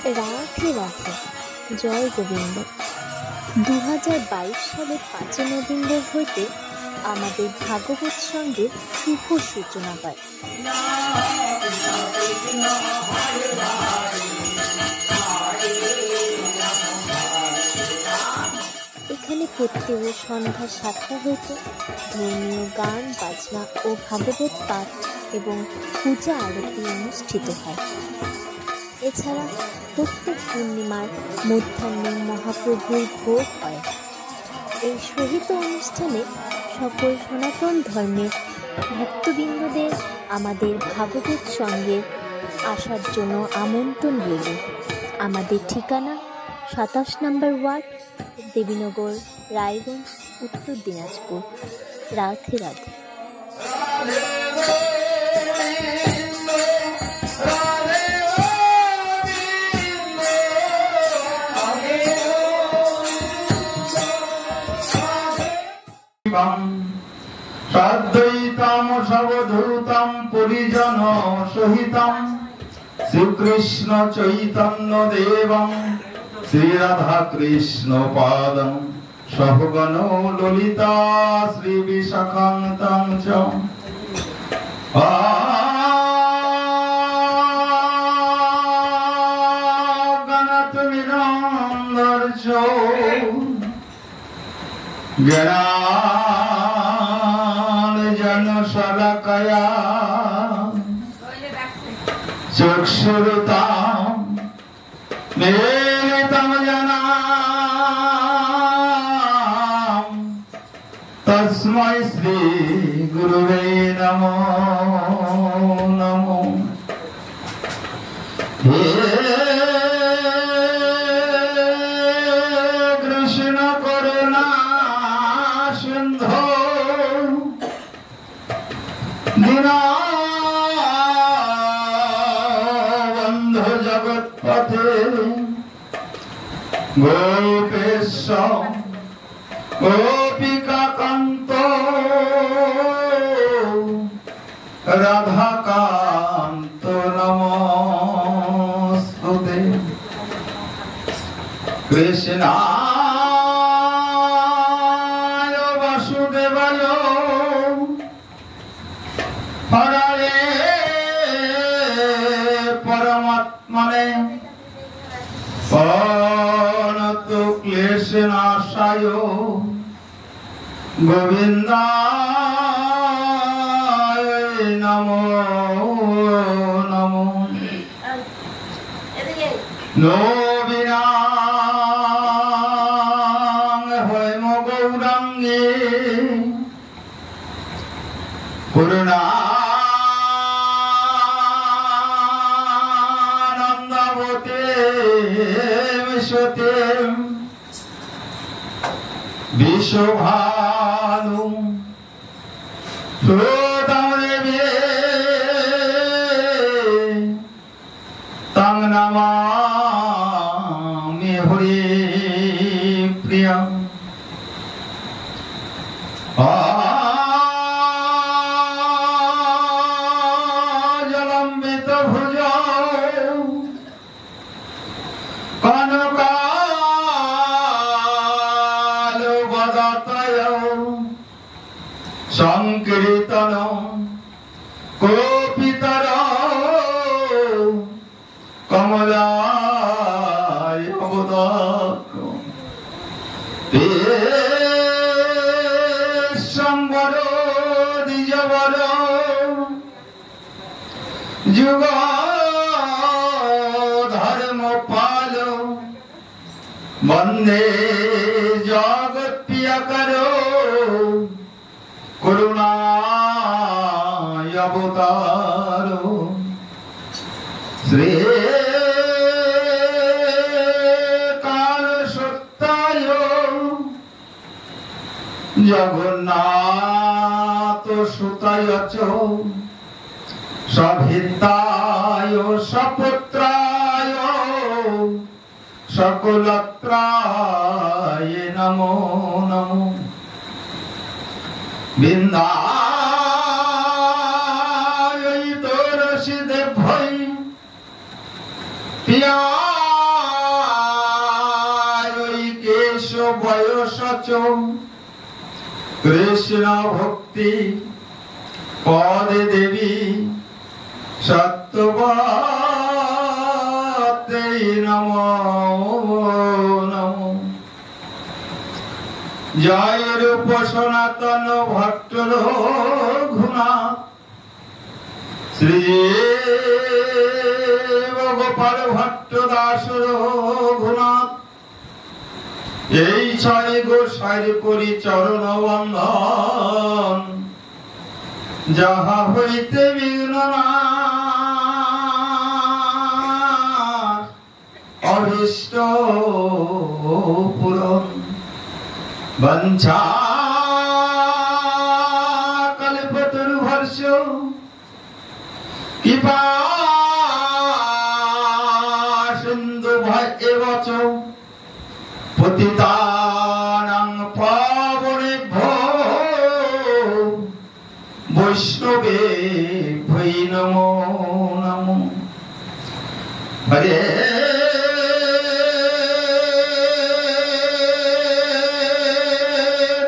রাধে রাধে, জয় গোবিন্দ। 2022 সালের 5 নভেম্বর হইতে আমাদের ভাগবত সঙ্গের শুভ সূচনা হয়। এখানে প্রত্যেক সন্ধ্যা 7টা হইতে ধর্মীয় গান বাজনা ও ভাগবত পাঠ এবং পূজা আরতি অনুষ্ঠিত হয়। এছাড়া প্রত্যেক পূর্ণিমার মধ্যাহ্নে মহাপ্রভুর ভোগ হয়। এই সহিত অনুষ্ঠানে সকল সনাতন ধর্মের ভক্তবৃন্দদের আমাদের ভাগবত সঙ্গে আসার জন্য আমন্ত্রণ রইল। আমাদের ঠিকানা 27 নম্বর ওয়ার্ড, দেবীনগর, রায়গঞ্জ, উত্তর দিনাজপুর। রাধে রাধে। সাদ্বৈতম সবধূতম পরিজন সহিতম শ্রীকৃষ্ণ চৈতন্য দেবম শ্রীরাধা কৃষ্ণ পাদম সহগণ ললিতা শ্রী বিশাখান্তাং চ গণত বিরন্দর্চ জ্ঞান শলাকয়া চক্ষুরুতাম মেলিতম জনাম তস্मै শ্রী গুরুবে নমো নমো। হে কৃষ্ণ করুণা সিন্ধু দীনবন্ধু জগৎপতে গোপেশ গোপিকাকান্ত রাধাকান্ত নমস্তুতে। কৃষ্ণায় বাসুদেবায় হরে পরমাত্মনে প্রণত ক্লেশনাশায় গোবিন্দায় নমো নমো। নবীনাং হৈম গৌরাঙ্গে পূর্ণানন্দবতে মিশতে বিশ্বভানু সুতং দেবে তং নমামি হরি প্রিয়ং। জলম্বিত ভুজ কনকালো বদতয় সংকীর্তন কোপিতর কমলায় অবদত সম্বর দ্বিজবর যুগ ধর্ম পাল বন্দে জগৎ প্রিয়কর করুণায় অবতার শ্রী কাল সত্যায় জগন্নাথ সুতায় চ সভিতায় সপুত্রায় সকলত্রায় নমো নমো। বৃন্দায় তোর সিদ্ধ ভয় পিয়া বয়স কৃষ্ণ ভক্তি পদে দেবী সত্যবাতে নমো নমো। জয় রূপ সনাতন ভট্ট রঘুনাথ শ্রী গোপাল ভট্ট দাস রঘুনাথ। এই ছয় গোসাইর করি চরণ বন্ধন, যাহা হইতে বিঘ্ন নাশ অভীষ্ট পূরণ। বঞ্ছা কল্পতরুভর্ষ কৃপা সিন্ধু ভয়বচ পতিতানাং পাবনেভ্যো বৈষ্ণবেভ্যৈ নমো নমো। হরে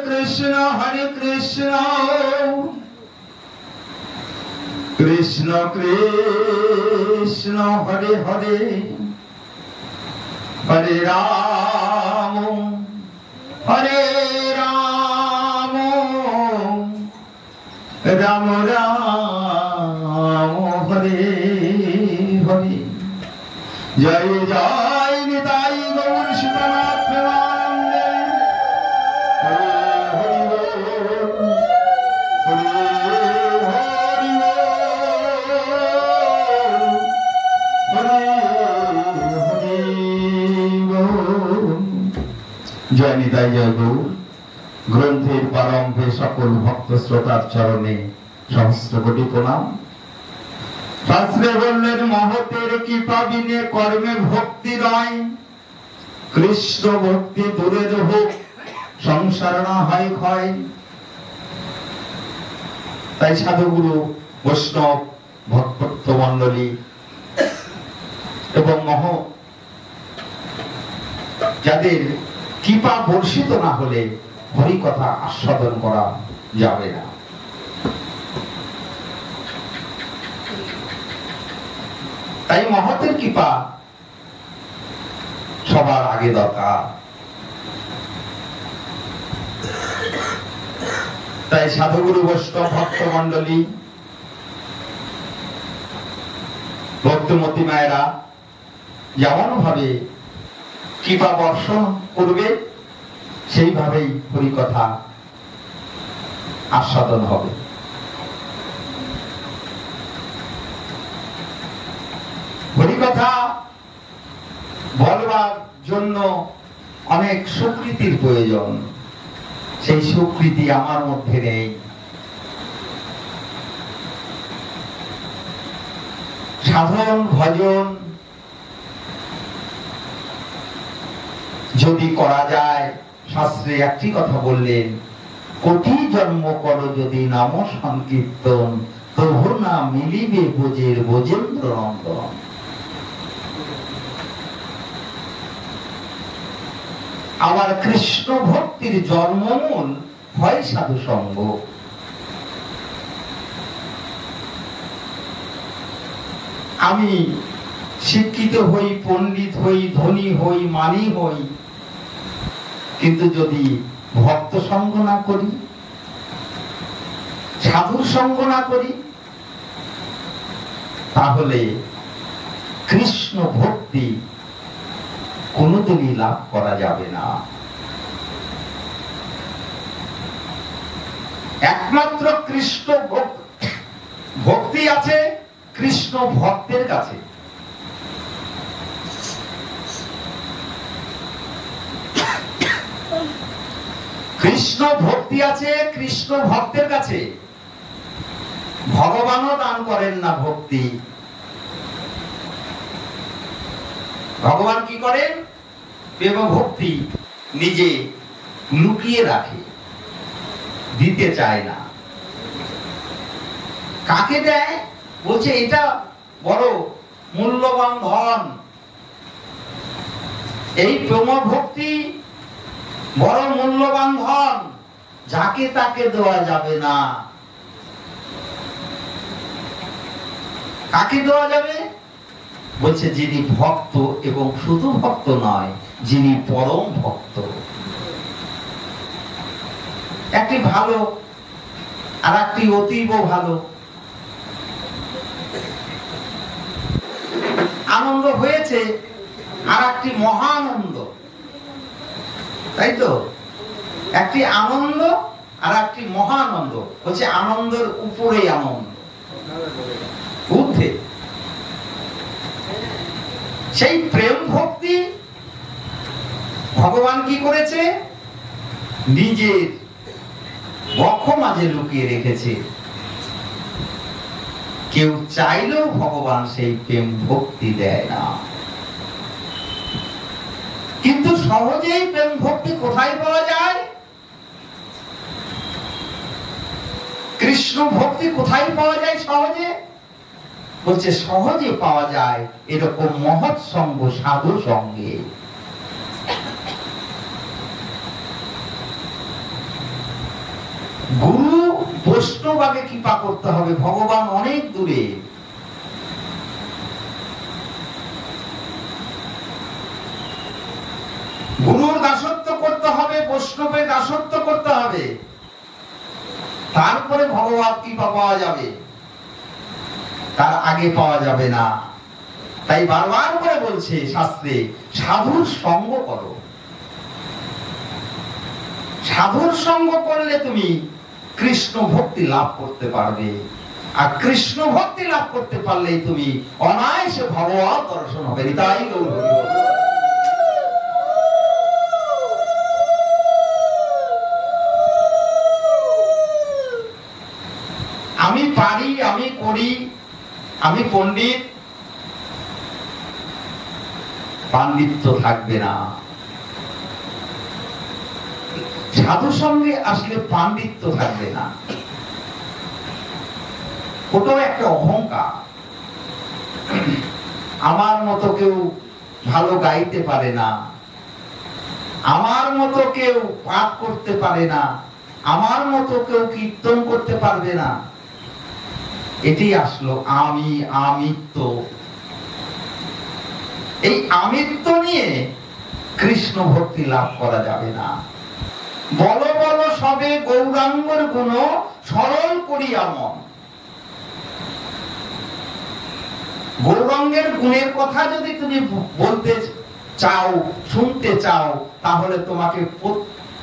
কৃষ্ণ কৃষ্ণ কৃষ্ণ হরে হরে হরে রাম রাম রাম হরে হরে। জয় জয় নিতাই গৌর সীতানাথ প্রেমানন্দে। হরে হরি বল, হরে হরি বল, হরে হরি বল। জয় নিতাই জয় গৌর। গ্রন্থের প্রারম্ভে সকল ভক্ত শ্রোতার চরণে সহস্র কোটি প্রণাম। শাস্ত্রে বললেন মহতের কৃপা বিনে কর্মে ভক্তি নয়, কৃষ্ণ ভক্তি দূরে হোক সংসার না হয় ক্ষয়। তাই সাধুগুরু বৈষ্ণব ভক্ত মন্ডলী এবং যাদের কৃপা বর্ষিত না হলে হরি কথা আস্বাদন করা যাবে না। তাই মহতের কৃপা সবার আগে দরকার। তাই সাধুগুরু বৈষ্ণব ভক্ত মন্ডলী ভক্তমতী মায়েরা যেমন ভাবে কৃপা বর্ষণ করবে সেইভাবেই হরি কথা আস্বাদন হবে। হরি কথা বলবার জন্য অনেক স্বীকৃতির প্রয়োজন, সেই স্বীকৃতি আমার মধ্যে নেই। সাধন ভজন যদি করা যায়, শাস্ত্রে একটি কথা বললেন, কোটি জন্ম করো যদি নাম সংকীর্তন, তবু না মিলিবে বোঝের বোজেন্দ্র নন্দন। আবার কৃষ্ণ ভক্তির জন্মমূল হয় সাধু সঙ্গ। আমি শিক্ষিত হই, পণ্ডিত হই, ধনী হই, মানি হই, কিন্তু যদি ভক্ত সঙ্গ না করি, সাধুর সঙ্গ না করি, তাহলে কৃষ্ণ ভক্তি কোনোদিনই লাভ করা যাবে না। একমাত্র কৃষ্ণ ভক্তি আছে কৃষ্ণ ভক্তের কাছে। কৃষ্ণ ভক্তি আছে কৃষ্ণ ভক্তের কাছে। ভগবানও দান করেন না ভক্তি। ভগবান কি করেন? প্রেম ভক্তি নিজে লুকিয়ে রাখে, দিতে চায় না। কাকে দেয়? বলছে এটা বড় মূল্যবান ধন। এই প্রেম ভক্তি বড় মূল্যবান ধন, যাকে তাকে দেওয়া যাবে না। কাকে দেওয়া যাবে? বলছে যিনি ভক্ত, এবং শুধু ভক্ত নয়, যিনি পরম ভক্ত। একটি ভালো আর একটি অতীব ভালো। আনন্দ হয়েছে আর একটি মহানন্দ, তাই তো? একটি আনন্দ আর একটি মহানন্দ। হচ্ছে আনন্দের উপরে আনন্দ, ঊর্ধ্বে। সেই প্রেম ভক্তি ভগবান কি করেছে? নিজের বক্ষ মাঝে লুকিয়ে রেখেছে। কেউ চাইলেও ভগবান সেই প্রেম ভক্তি দেয় না। কিন্তু সহজেই প্রেম ভক্তি কোথায় পাওয়া যায়? কৃষ্ণ ভক্তি কোথায় পাওয়া যায় সহজে? বলছে সহজে পাওয়া যায় এরকম মহৎ সঙ্গ, সাধু সঙ্গে। গুরু বৈষ্ণব আগে কৃপা করতে হবে, ভগবান অনেক দূরে। গুরুর দাসত্ব করতে হবে, বৈষ্ণবের দাসত্ব করতে হবে, তারপরে ভগবান কৃপা পাওয়া যাবে, তার আগে পাওয়া যাবে না। তাই বারবার করে বলছে শাস্ত্রে, সাধুর সঙ্গ করো। সাধুর সঙ্গ করলে তুমি কৃষ্ণ ভক্তি লাভ করতে পারবে, আর কৃষ্ণ ভক্তি লাভ করতে পারলেই তুমি অনায়াসে ভগবান দর্শন হবে। তাই গৌর হরি বল। আমি পারি, আমি করি, আমি পণ্ডিত, পাণ্ডিত্য থাকবে না। সাধু সঙ্গে আসলে পাণ্ডিত্য থাকবে না, ওটাও একটা অহংকার। আমার মতো কেউ ভালো গাইতে পারে না, আমার মতো কেউ পাঠ করতে পারে না, আমার মতো কেউ কীর্তন করতে পারবে না। এটি আসলো আমি, আমিত্ব। এই আমিত্ব নিয়ে কৃষ্ণ ভক্তি লাভ করা যাবে না। বলো বলো সবে গৌরাঙ্গর গুণ, সরল করিয়া মন। গৌরাঙ্গের গুণের কথা যদি তুমি বলতে চাও, শুনতে চাও, তাহলে তোমাকে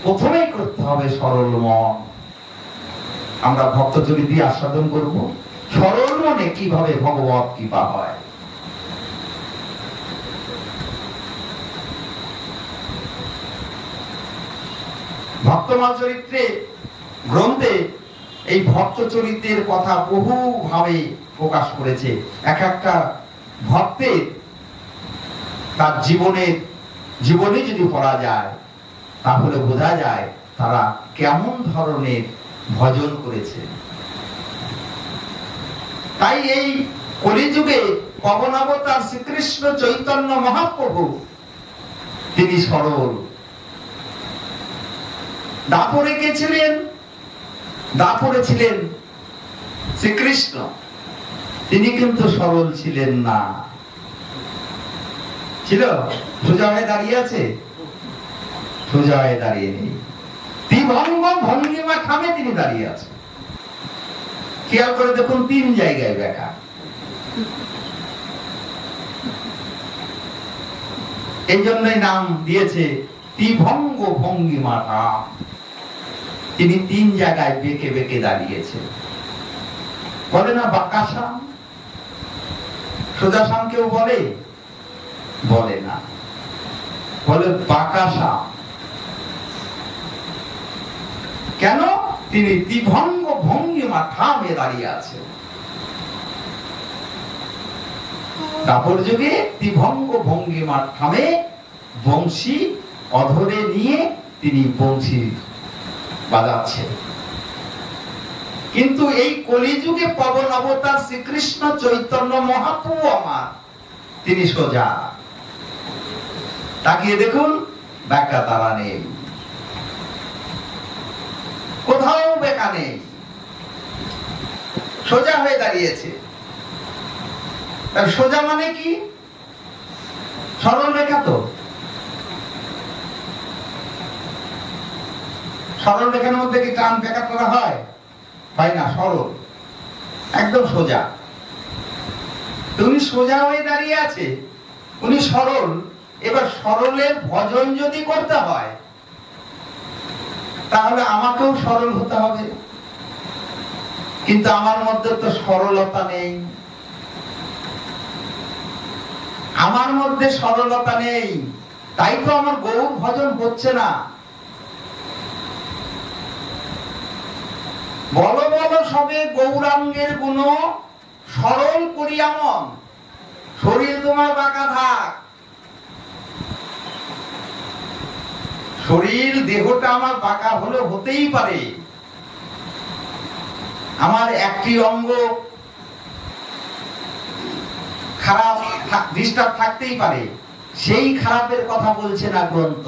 প্রথমেই করতে হবে সরল মন। আমরা ভক্তচরিত দিয়ে আস্বাদন করব সরল মনে কিভাবে ভগবত কৃপা হয়। ভক্তমাল চরিত্রে গ্রন্থে এই ভক্ত চরিত্রের কথা বহু ভাবে প্রকাশ করেছে। এক একটা ভক্তের তার জীবনে যদি পড়া যায়, তাহলে বোঝা যায় তারা কেমন ধরনের ভজন করেছে। তাই এই কলিযুগে পবন অবতার শ্রীকৃষ্ণ চৈতন্য মহাপ্রভু তিনি সরল। দাপরে কে ছিলেন? দাপরে ছিলেন শ্রীকৃষ্ণ, তিনি কিন্তু সরল ছিলেন না। ছিল সোজা হয়ে দাঁড়িয়ে আছে? সোজা হয়ে দাঁড়িয়ে নেই, ত্রিভঙ্গ ভঙ্গিমা ঠামে তিনি দাঁড়িয়ে আছেন। খেয়াল করে দেখুন, 3 জায়গায় ব্যাখ্যা। এই জন্যই নাম দিয়েছে ত্রিভঙ্গ ভঙ্গিমা ঠাম। তিনি 3 জায়গায় বেঁকে বেঁকে দাঁড়িয়েছে। বলে না বাঁকাসাম? সোজাসাম কেউ বলে? বলে না, বলে বাঁকাসাম। কেন? তিনি ত্রিভঙ্গ ভঙ্গিমা ঠামে দাঁড়িয়ে আছেন। দাপর যুগে ত্রিভঙ্গ ভঙ্গিমা ঠামে বংশী অধরে নিয়ে তিনি বংশী বাজাচ্ছেন। কিন্তু এই কলিযুগে পবন অবতার শ্রীকৃষ্ণ চৈতন্য মহাপ্রভু আমার, তিনি সোজা। তাকিয়ে দেখুন, ব্যাখ্যা তারা নেই। কোথাও বেকা নেই, সোজা হয়ে দাঁড়িয়েছে। সোজা মানে কি? সরল রেখা। তো সরল রেখার মধ্যে কি টান বেকা করা হয়? হয় না, সরল, একদম সোজা। উনি সোজা হয়ে দাঁড়িয়ে আছে, উনি সরল। এবার সরলের ভজন যদি করতে হয় তাহলে আমাকেও সরল হতে হবে, কিন্তু আমার মধ্যে তো সরলতা নেই, আমার মধ্যে সরলতা নেই, তাই তো আমার গৌর ভজন হচ্ছে না। বলো বলো সবে গৌরাঙ্গের গুণ, সরল করিয়া মন, শরীর তোমার বাঁকা থাক। শরীর দেহটা আমার বাঁকা হলে হতেই পারে, আমার একটি অঙ্গ খারাপ ডিস্টার্ব থাকতেই পারে, সেই খারাপের কথা বলছে না গ্রন্থ।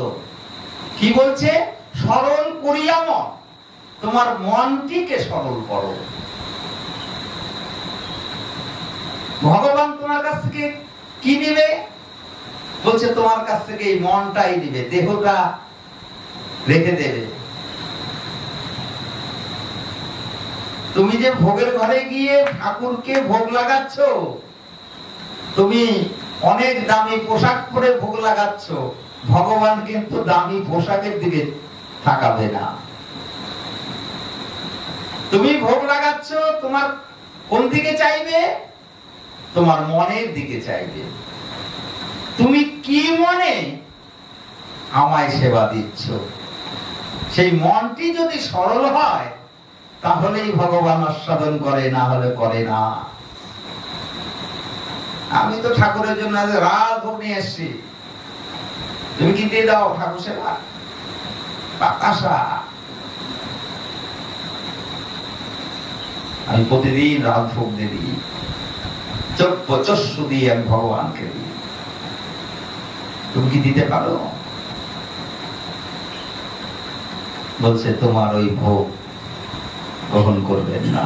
কি বলছে? সরল করিয়া মন, তোমার মনটিকে সরল করো। ভগবান তোমার কাছ থেকে কি নেবে? বলছে তোমার কাছ থেকে এই মনটাই নেবে, দেহটা রেখে দেবে। তুমি যে ভোগের ঘরে গিয়ে ঠাকুরকে ভোগ লাগাচ্ছ, তুমি অনেক দামি পোশাক পরে ভোগ লাগাচ্ছ, ভগবান কিন্তু দামি পোশাকের দিকে তাকাবে না। তুমি ভোগ লাগাচ্ছ, তোমার কোন দিকে চাইবে? তোমার মনের দিকে চাইবে। তুমি কি মনে আমায় সেবা দিচ্ছ, সেই মনটি যদি সরল হয় তাহলেই ভগবান আস্বাদন করে, না হলে করে না। আমি তো ঠাকুরের জন্য রাজভোগ নিয়ে এসছি, তুমি কি দিয়ে দাও ঠাকুর সেবা? বাতাসা। আমি প্রতিদিন রাজভোগ দিই, চোদ্দ দিয়ে আমি ভগবানকে দিই। তুমি কি দিতে পারো? বলছে তোমার ওই ভোগ গ্রহণ করবেন না।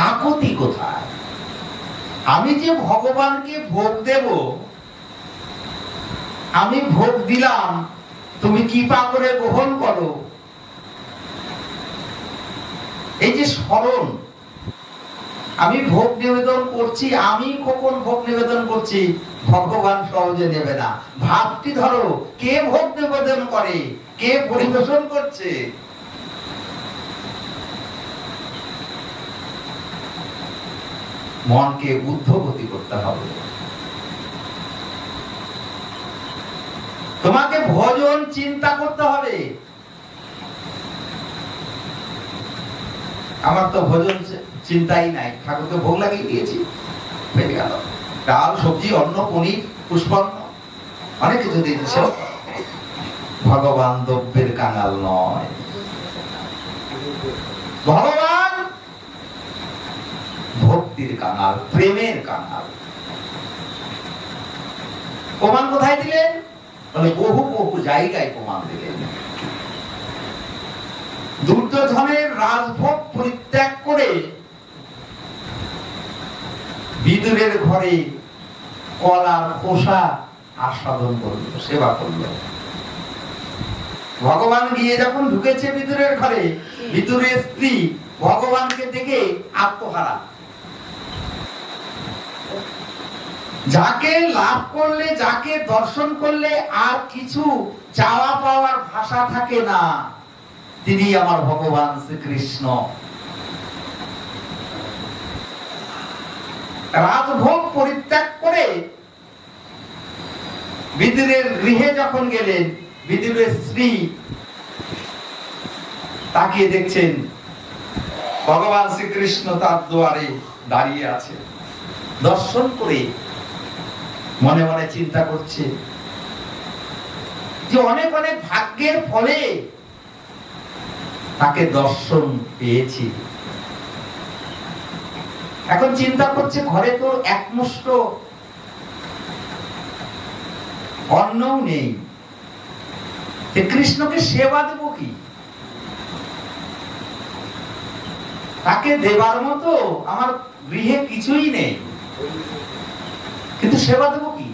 আপত্তি কোথায়? আমি যে ভগবানকে ভোগ দেব, আমি ভোগ দিলাম, তুমি কৃপা করে গ্রহণ করো। এই যে স্মরণ, আমি ভোগ নিবেদন করছি, আমি কখন ভোগ নিবেদন করছি, ভগবান সহজে নেবে না। ভাবটি ধরো, কে ভোগ নিবেদন করে, কে পরিবেশন করছে। মনকে ঊর্ধ্বগতি করতে হবে। তোমাকে ভজন চিন্তা করতে হবে। আমার তো ভজন চিন্তাই নাই, ঠাকুরকে ভোগ লাগিয়ে দিয়েছি, হয়ে গেল। ডাল, সবজি, অন্ন, পনির, পুষ্পান্ন, অনেক কিছু দিয়েছে। ভগবান দ্রব্যের কাঙাল নয়, ভগবান ভক্তির কাঙাল, প্রেমের কাঙাল। প্রমাণ কোথায় দিলেন? বলে বহু বহু জায়গায় প্রমাণ দিলেন। দুর্যোধনের রাজভোগ পরিত্যাগ করে বিদুরের ঘরে কলার খোসা আস্বাদন করল, সেবা করল। ভগবান গিয়ে যখন ঢুকেছে বিদুরের ঘরে, বিদুরের স্ত্রী ভগবানকে দেখে আত্মহারা। যাকে লাভ করলে, যাকে দর্শন করলে আর কিছু চাওয়া পাওয়ার ভাষা থাকে না, তিনি আমার ভগবান শ্রীকৃষ্ণ। রাজভোগ পরিত্যাগ করে বিদুরের গৃহে যখন গেলেন, বিদুরের স্ত্রী তাকিয়ে দেখছেন ভগবান শ্রীকৃষ্ণ তার দুয়ারে দাঁড়িয়ে আছে। দর্শন করে মনে মনে চিন্তা করছে যে অনেক অনেক ভাগ্যের ফলে তাকে দর্শন পেয়েছি। এখন চিন্তা করছে ঘরে তো একমুষ্ট অন্নও নেই, কৃষ্ণকে সেবা দেব কি? তাকে দেবার মতো আমার গৃহে কিছুই নেই, কিন্তু সেবা দেবো কি?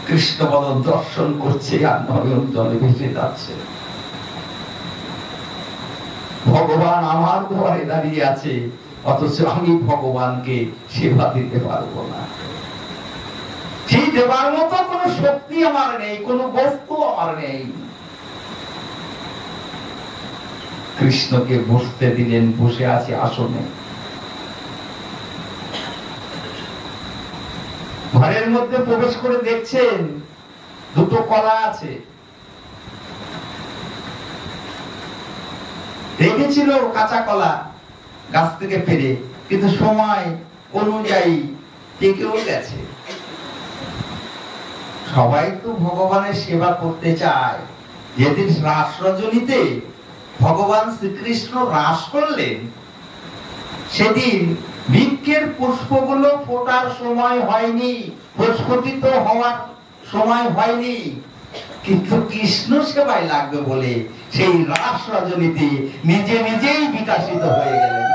কৃষ্ণপদ দর্শন করছে আর নয়ন জলে ভেসে যাচ্ছে। ভগবান আমার ঘরে দাঁড়িয়ে আছে, অথচ আমি ভগবানকে সেবা দিতে পারবো না। সেই দেবার মতো কোনো শক্তি আমার নেই, কোনো বস্তু আমার নেই। কৃষ্ণকে বসতে দিলেন, বসে আছে আসনে। ঘরের মধ্যে প্রবেশ করে দেখছেন দুটো কলা আছে। রেখেছিল কাঁচা কলা গাছ থেকে পেরে, কিন্তু সময় অনুযায়ী পেকেও গেছে। সবাই তো ভগবানের সেবা করতে চায়। যেদিন রাস রজনীতে ভগবান শ্রীকৃষ্ণ রাস করলেন, সেদিন বৃক্ষের পুষ্পগুলো ফোটার সময় হয়নি, প্রস্ফুটিত হওয়ার সময় হয়নি, কিন্তু কৃষ্ণ সেবায় লাগবে বলে সেই রাস রজনীতে নিজে নিজেই বিকাশিত হয়ে গেলেন।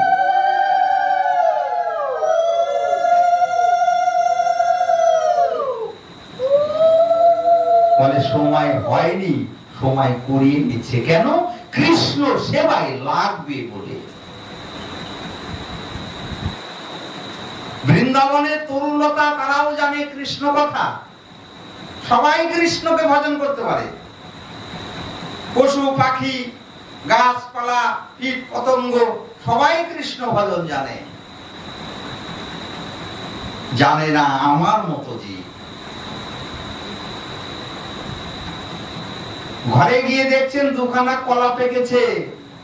বলে সময় হয়নি, সময় করিয়ে নিচ্ছে। কেন? কৃষ্ণ সেবায় লাগবে বলে। বৃন্দাবনের তরুলতা তারাও জানে কৃষ্ণ কথা। সবাই কৃষ্ণকে ভজন করতে পারে। পশু পাখি, গাছপালা, কীট পতঙ্গ সবাই কৃষ্ণ ভজন জানে। জানে না আমার মতো জীব। ঘরে গিয়ে দেখছেন দুখানা কলা পেকেছে,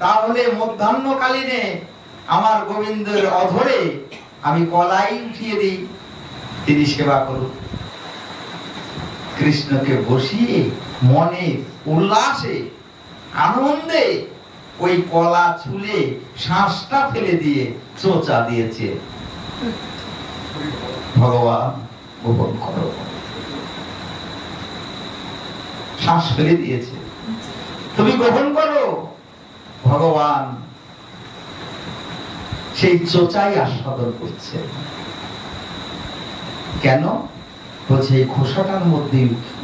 তাহলে মধ্যাহ্নকালীনে আমার গোবিন্দের অধরে আমি কলাই উঠিয়ে দিই, তিনি সেবা করুন। কৃষ্ণকে বসিয়ে মনে উল্লাসে আনন্দে ওই কলা ছুলে শ্বাসটা ফেলে দিয়ে চোঁচা দিয়েছে। ভগবান গ্রহণ করো, শ্বাস ফেলে দিয়েছে, তুমি গ্রহণ করো। ভগবান সেই চোচাই আস্বাদন করছে। কেন? বলছে এই খোসাটার মধ্যে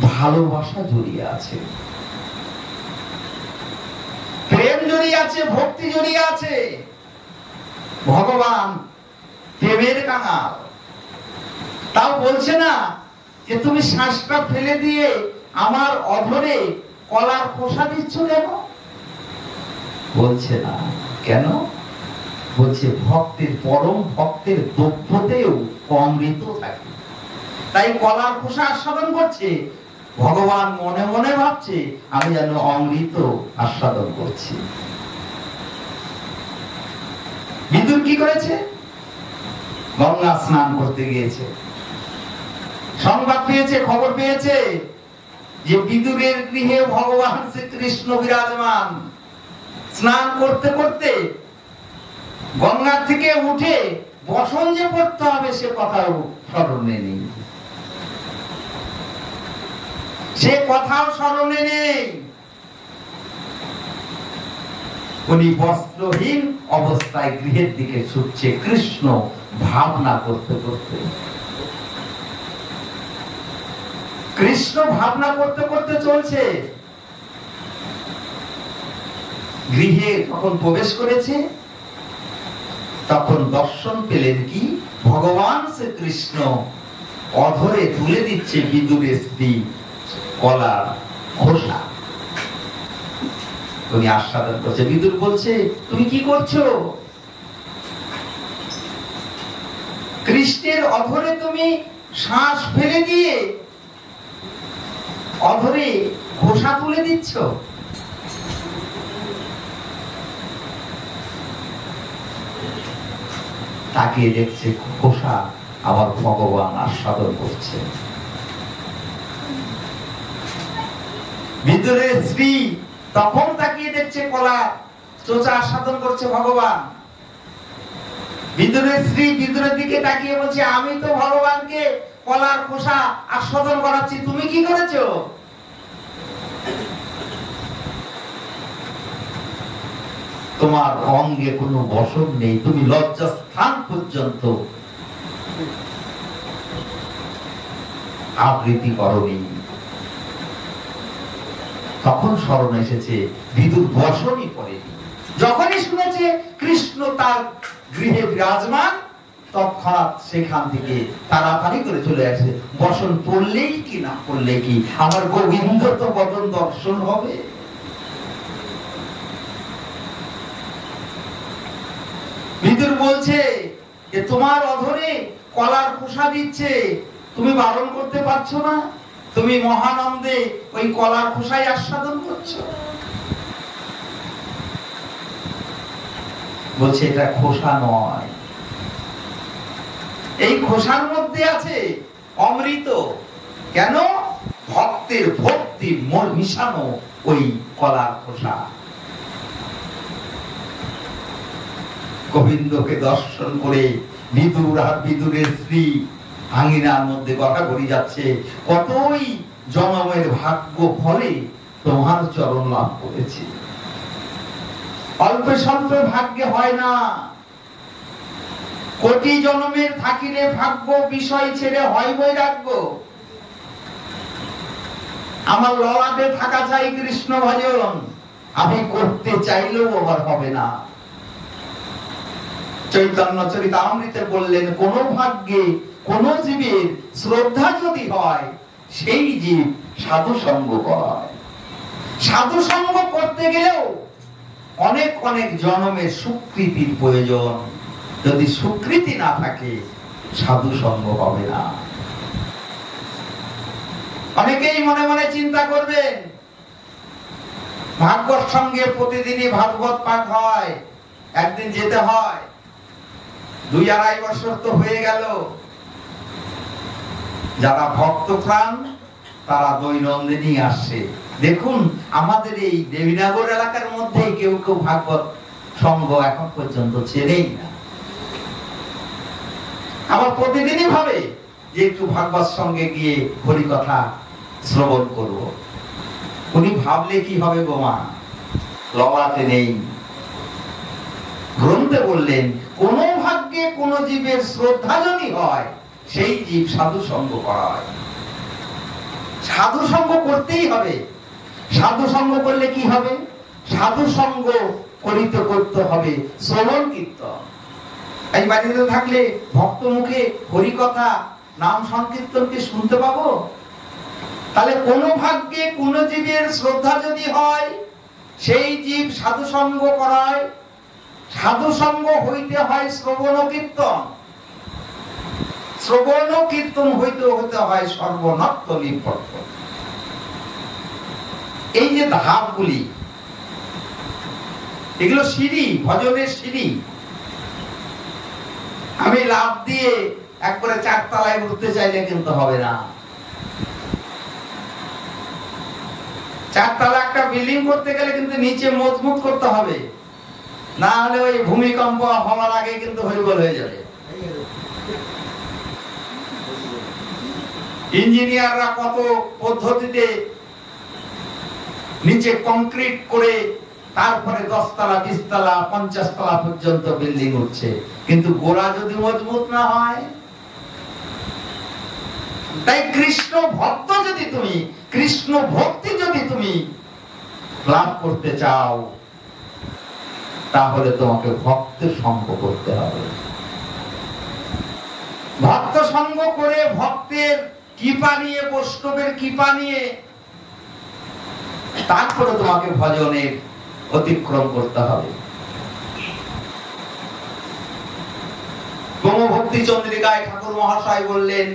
ভালোবাসা জড়িয়ে আছে, প্রেম জড়িয়ে আছে, ভক্তি জড়িয়ে আছে। ভগবান প্রেমের কাঙাল। তাও বলছে না যে তুমি শ্বাসটা ফেলে দিয়ে আমার অধরে কলার খোসা দিচ্ছ কেন? বলছে না। কেন? বলছে ভক্তের, পরম ভক্তের দ্রব্যতেও অমৃত থাকে, তাই কলার খোসা আস্বাদন করছে। ভগবান মনে মনে ভাবছে আমি যেন অমৃত আস্বাদন করছি। বিদুর কি করেছে? গঙ্গা স্নান করতে গিয়েছে, সংবাদ পেয়েছে, খবর পেয়েছে যে বিদুরের গৃহে ভগবান শ্রীকৃষ্ণ বিরাজমান। স্নান করতে করতে গঙ্গার থেকে উঠে বসন যে পড়তে হবে সে কথাও স্মরণে নেই, সে কথাও স্মরণে নেই। উনি বস্ত্রহীন অবস্থায় গৃহের দিকে ছুটছে কৃষ্ণ ভাবনা করতে করতে। কৃষ্ণ ভাবনা করতে করতে চলছে। গৃহে যখন প্রবেশ করেছে তখন দর্শন পেলেন কি? ভগবান শ্রীকৃষ্ণ অধরে তুলে দিচ্ছে বিদুরের স্ত্রী কলার খোসা। উনি আস্বাদন করছে। বিদুর বলছে তুমি কি করছো? কৃষ্ণের অধরে তুমি শ্বাস ফেলে দিয়ে অধরে খোসা তুলে দিচ্ছ। তাকিয়ে দেখছে খোসা আবার ভগবান আস্বাদন করছে। বিদুরের স্ত্রী তখন তাকিয়ে দেখছে কলা চোচা আস্বাদন করছে ভগবান। বিদুরের স্ত্রী বিদুরের দিকে তাকিয়ে বলছে আমি তো ভগবানকে কলার খোসা আস্বাদন করাচ্ছি, তুমি কি করেছো? তোমার অঙ্গে কোনো বসন নেই, তুমি লজ্জা স্থান পর্যন্ত আবৃত্তি করনি। তখন স্মরণ এসেছে বিদুর বসনই পড়েনি। যখনই শুনেছে কৃষ্ণ তার গৃহে বিরাজমান, তৎক্ষণাৎ সেখান থেকে তাড়াতাড়ি করে চলে আসে। বসন পড়লেই কি না পড়লে কি, আমার গোবিন্দ তো বদন দর্শন হবে। বিদুর বলছে যে তোমার অধরে কলার খোসা দিচ্ছে, তুমি বারণ করতে পারছো না, তুমি মহানন্দে ওই কলার খোসাই আস্বাদন করছো। বলছে এটা খোসা নয়, এই খোসার মধ্যে আছে অমৃত। কেন? ভক্তের ভক্তি মোর মিশানো ওই কলার খোসা। গোবিন্দকে দর্শন করে বিদুর আর বিদুরের স্ত্রী আঙিনার মধ্যে গড়াগড়ি যাচ্ছে, কতই জনমের ভাগ্য ফলে তোমার চরণ লাভ করেছে। অল্প স্বল্প ভাগ্যে হয় না, কোটি জনমের থাকিলে ভাগ্য বিষয় ছেড়ে হয় বৈরাগ্য। আমার ললাটে থাকা চাই কৃষ্ণ ভজন, আমি করতে চাইলেও আবার হবে না। চৈতন্য চরিতামৃতে বললেন, কোন ভাগ্যে কোন জীবের শ্রদ্ধা যদি হয়, সেই জীব সাধু সঙ্গ করায়। সাধু সঙ্গ করতে গেলেও অনেক অনেক জন্মের স্বীকৃতির প্রয়োজন। যদি স্বীকৃতি না থাকে সাধু সঙ্গ হবে না। অনেকেই মনে মনে চিন্তা করবেন, ভাগবত সঙ্গে প্রতিদিনই ভাগবত পাঠ হয়, একদিন যেতে হয়, 2-2.5 বছর তো হয়ে গেল। যারা ভক্ত প্রাণ তারা দৈনন্দিনই আসছে। দেখুন আমাদের এই দেবীনগর এলাকার মধ্যে কেউ কেউ ভাগবত সঙ্গ এখন পর্যন্ত ছেড়েই না। আবার প্রতিদিনই ভাবে যে একটু ভাগবত সঙ্গে গিয়ে হরি কথা শ্রবণ করব। উনি ভাবলে কি হবে গো মা, ললাটে নেই। গ্রন্থে বললেন, কোন ভাগ্যে কোন জীবের শ্রদ্ধা যদি হয়, সেই জীব সাধু সঙ্গ করায়। সাধু সঙ্গ করতেই হবে। সাধু সঙ্গ করলে কি হবে? সাধু সঙ্গ করিতে করতে হবে শ্রবণ কীর্তন। এই বাড়িতে থাকলে ভক্ত মুখে হরি কথা নাম সংকীর্তনকে শুনতে পাবো। তাহলে কোন ভাগ্যে কোন জীবের শ্রদ্ধা যদি হয়, সেই জীব সাধু সঙ্গ করায়। সাধু সঙ্গ হইতে হয় শ্রবণ কীর্তন, শ্রবণ কীর্তন হইতে হতে হয় সর্বনত্ব নির্ভর্ত। এই যে ধাপগুলি, এগুলো সিঁড়ি, ভজনের সিঁড়ি। আমি লাফ দিয়ে একবারে 4 তলায় উঠতে চাইলে কিন্তু হবে না। 4 তলা একটা বিল্ডিং করতে গেলে কিন্তু নিচে মজবুত করতে হবে, না হলে ওই ভূমিকম্প হওয়ার আগে কিন্তু হরিবোল হয়ে যাবে। ইঞ্জিনিয়াররা কত পদ্ধতিতে নিচে কংক্রিট করে তারপরে 10 তলা 20 তলা 50 তলা পর্যন্ত বিল্ডিং উঠছে, কিন্তু গোড়া যদি মজবুত না হয়। তাই কৃষ্ণ ভক্ত যদি তুমি, কৃষ্ণ ভক্তি যদি তুমি লাভ করতে চাও, তাহলে তোমাকে ভক্তের সঙ্গ করতে হবে। ভক্ত সঙ্গ করে ভক্তের কৃপা নিয়ে, বৈষ্ণবের কৃপা নিয়ে তারপরে তোমাকে ভজনের অতিক্রম করতে হবে। ক্রমভক্তি চন্দ্রিকায় ঠাকুর মহাশয় বললেন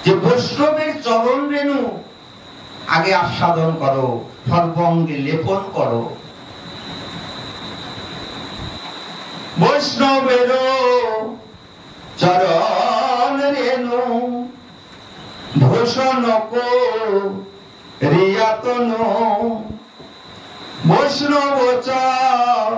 যে বৈষ্ণবের চরণ রেণু আগে আস্বাদন করো, সর্বঙ্গে লেপন করো। বৈষ্ণবের চরণ রেণু ভূষণ কো রিয়াতন, বৈষ্ণব চরণ